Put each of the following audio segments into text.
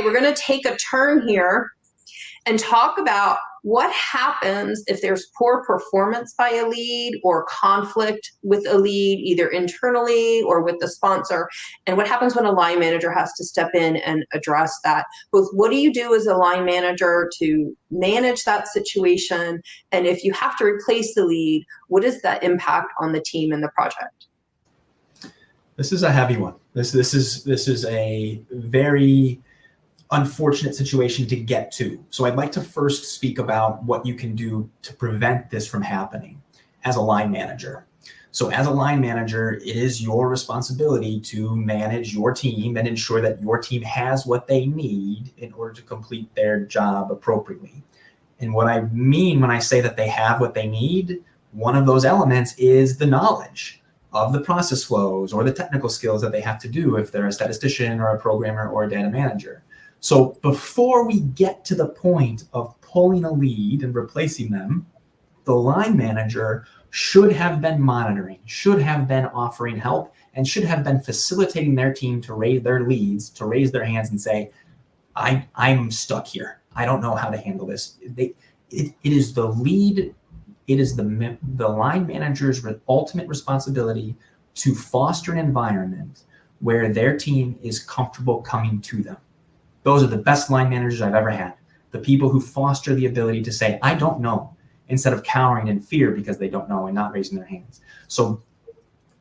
we're going to take a turn here and talk about what happens if there's poor performance by a lead or conflict with a lead, either internally or with the sponsor, and what happens when a line manager has to step in and address that. Both what do you do as a line manager to manage that situation, and if you have to replace the lead, what is that impact on the team and the project? This is a heavy one. This is a very unfortunate situation to get to. So I'd like to first speak about what you can do to prevent this from happening as a line manager. So as a line manager, it is your responsibility to manage your team and ensure that your team has what they need in order to complete their job appropriately. And what I mean when I say that they have what they need, one of those elements is the knowledge of the process flows or the technical skills that they have to do if they're a statistician or a programmer or a data manager. So before we get to the point of pulling a lead and replacing them, the line manager should have been monitoring, should have been offering help, and should have been facilitating their team to raise their leads, to raise their hands and say, I'm stuck here. I don't know how to handle this. It is the lead, it is the line manager's ultimate responsibility to foster an environment where their team is comfortable coming to them. Those are the best line managers I've ever had. The people who foster the ability to say, I don't know, instead of cowering in fear because they don't know and not raising their hands. So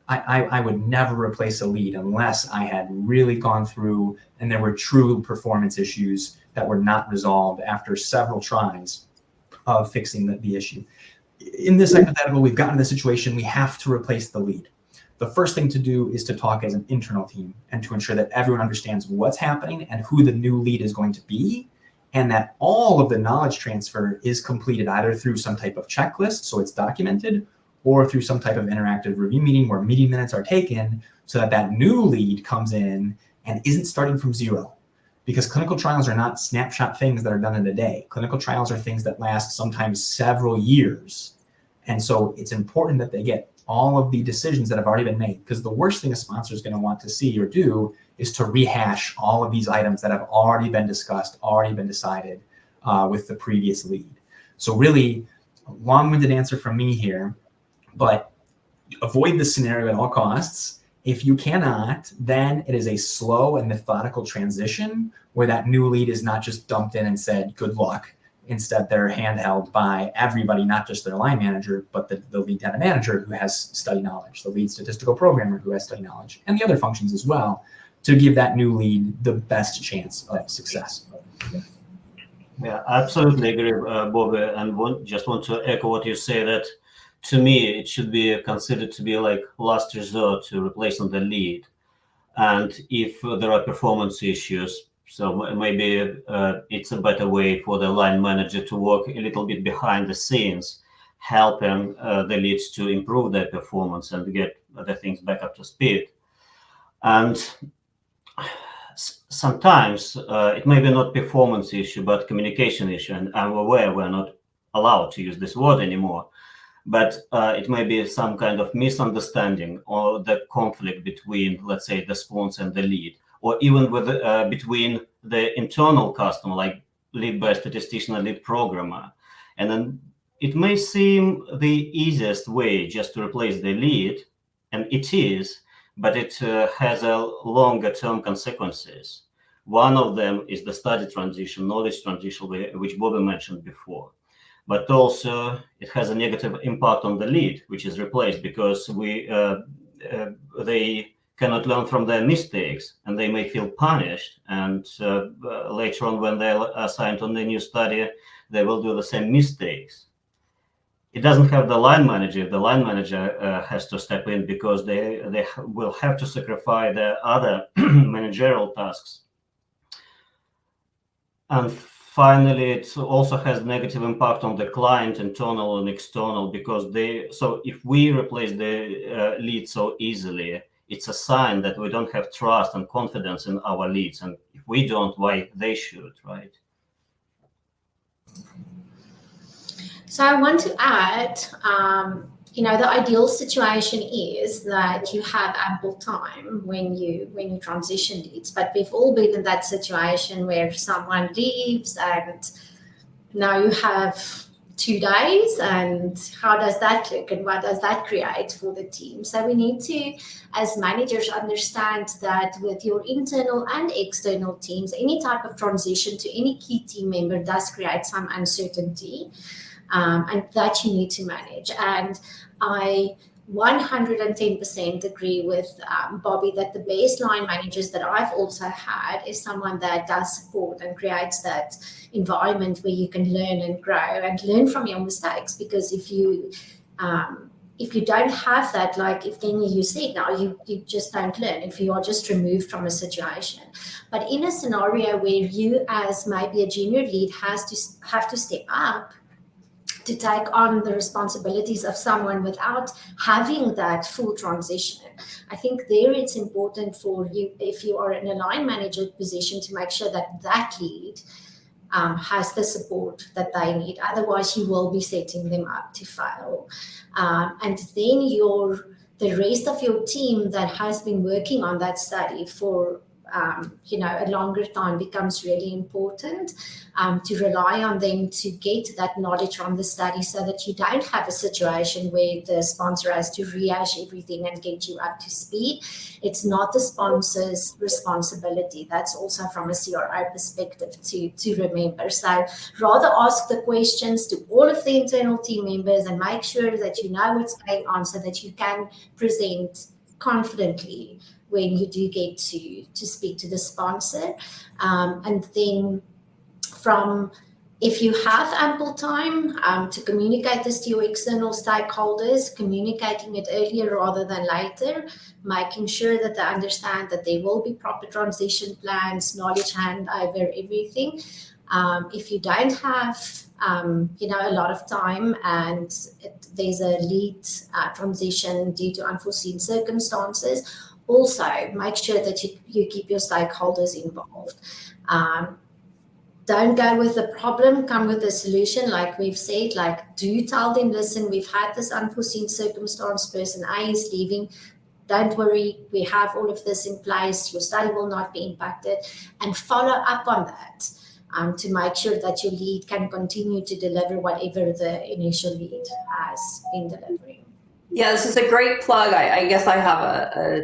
I would never replace a lead unless I had really gone through and there were true performance issues that were not resolved after several tries of fixing the issue. In this hypothetical, we've gotten to the situation, we have to replace the lead. The first thing to do is to talk as an internal team and to ensure that everyone understands what's happening and who the new lead is going to be, and that all of the knowledge transfer is completed either through some type of checklist, so it's documented, or through some type of interactive review meeting where meeting minutes are taken so that that new lead comes in and isn't starting from zero. Because clinical trials are not snapshot things that are done in a day. Clinical trials are things that last sometimes several years. And so it's important that they get all of the decisions that have already been made, because the worst thing a sponsor is going to want to see or do is to rehash all of these items that have already been discussed, already been decided with the previous lead. So really, a long-winded answer from me here, but avoid this scenario at all costs. If you cannot, then it is a slow and methodical transition where that new lead is not just dumped in and said, good luck. Instead, they're handheld by everybody, not just their line manager, but the lead data manager who has study knowledge, the lead statistical programmer who has study knowledge, and the other functions as well, to give that new lead the best chance of success. Yeah, absolutely agree, Bobby, and just want to echo what you say, that to me, it should be considered to be like last resort to replacing the lead. And if there are performance issues, so maybe it's a better way for the line manager to work a little bit behind the scenes, helping the leads to improve their performance and get the things back up to speed. And sometimes it may be not performance issue, but communication issue. And I'm aware we're not allowed to use this word anymore. But it may be some kind of misunderstanding or the conflict between, let's say, the sponsor and the lead, or even with between the internal customer, like lead by statistician and lead programmer. And then it may seem the easiest way just to replace the lead, and it is, but it has a longer term consequences. One of them is the study transition, knowledge transition, which Bobby mentioned before. But also it has a negative impact on the lead, which is replaced because they cannot learn from their mistakes and they may feel punished. And later on, when they're assigned on the new study, they will do the same mistakes. It doesn't have the line manager. The line manager has to step in because they will have to sacrifice their other managerial tasks. And finally, it also has negative impact on the client, internal and external, because so if we replace the lead so easily, it's a sign that we don't have trust and confidence in our leads. And if we don't, why they should, right? So I want to add the ideal situation is that you have ample time when you transition leads, but we've all been in that situation where someone leaves and now you have 2 days, and how does that look and what does that create for the team? So we need to, as managers, understand that with your internal and external teams, any type of transition to any key team member does create some uncertainty, and that you need to manage. And I 110% agree with Bobby that the baseline managers that I've also had is someone that does support and creates that environment where you can learn and grow and learn from your mistakes. Because if you don't have that, like if then you said, now you just don't learn if you are just removed from a situation. But in a scenario where you as maybe a junior lead have to step up to take on the responsibilities of someone without having that full transition, I think there it's important for you, if you are in a line manager position, to make sure that that lead has the support that they need. Otherwise, you will be setting them up to fail. And then the rest of your team that has been working on that study for a longer time becomes really important, to rely on them to get that knowledge from the study, so that you don't have a situation where the sponsor has to rehash everything and get you up to speed. It's not the sponsor's responsibility. That's also from a CRO perspective to remember. So rather ask the questions to all of the internal team members and make sure that you know what's going on, so that you can present confidently when you do get to speak to the sponsor. And then if you have ample time to communicate this to your external stakeholders, communicating it earlier rather than later, making sure that they understand that there will be proper transition plans, knowledge handover, everything. If you don't have a lot of time and there's a lead transition due to unforeseen circumstances, also make sure that you keep your stakeholders involved. Don't go with the problem, come with a solution. Like we've said, do tell them, listen, we've had this unforeseen circumstance, person A is leaving, don't worry, we have all of this in place, your study will not be impacted, and follow up on that to make sure that your lead can continue to deliver whatever the initial lead has been delivering. Yeah, this is a great plug. I guess I have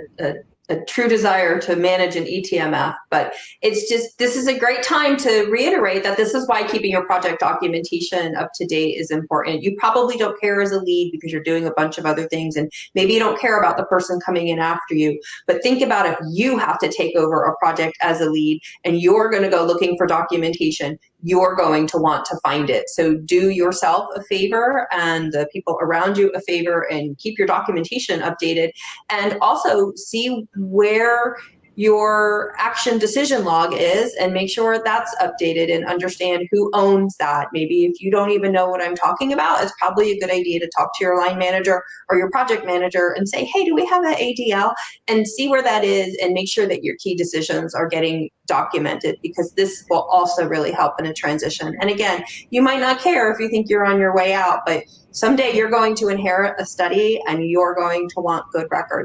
a true desire to manage an eTMF, but it's just, this is a great time to reiterate that this is why keeping your project documentation up to date is important. You probably don't care as a lead because you're doing a bunch of other things, and maybe you don't care about the person coming in after you, but think about if you have to take over a project as a lead and you're going to go looking for documentation, you're going to want to find it. So do yourself a favor and the people around you a favor and keep your documentation updated, and also see where your action decision log is and make sure that's updated and understand who owns that. Maybe if you don't even know what I'm talking about, it's probably a good idea to talk to your line manager or your project manager and say, hey, do we have an ADL? And see where that is and make sure that your key decisions are getting documented, because this will also really help in a transition. And again, you might not care if you think you're on your way out, but someday you're going to inherit a study and you're going to want good records.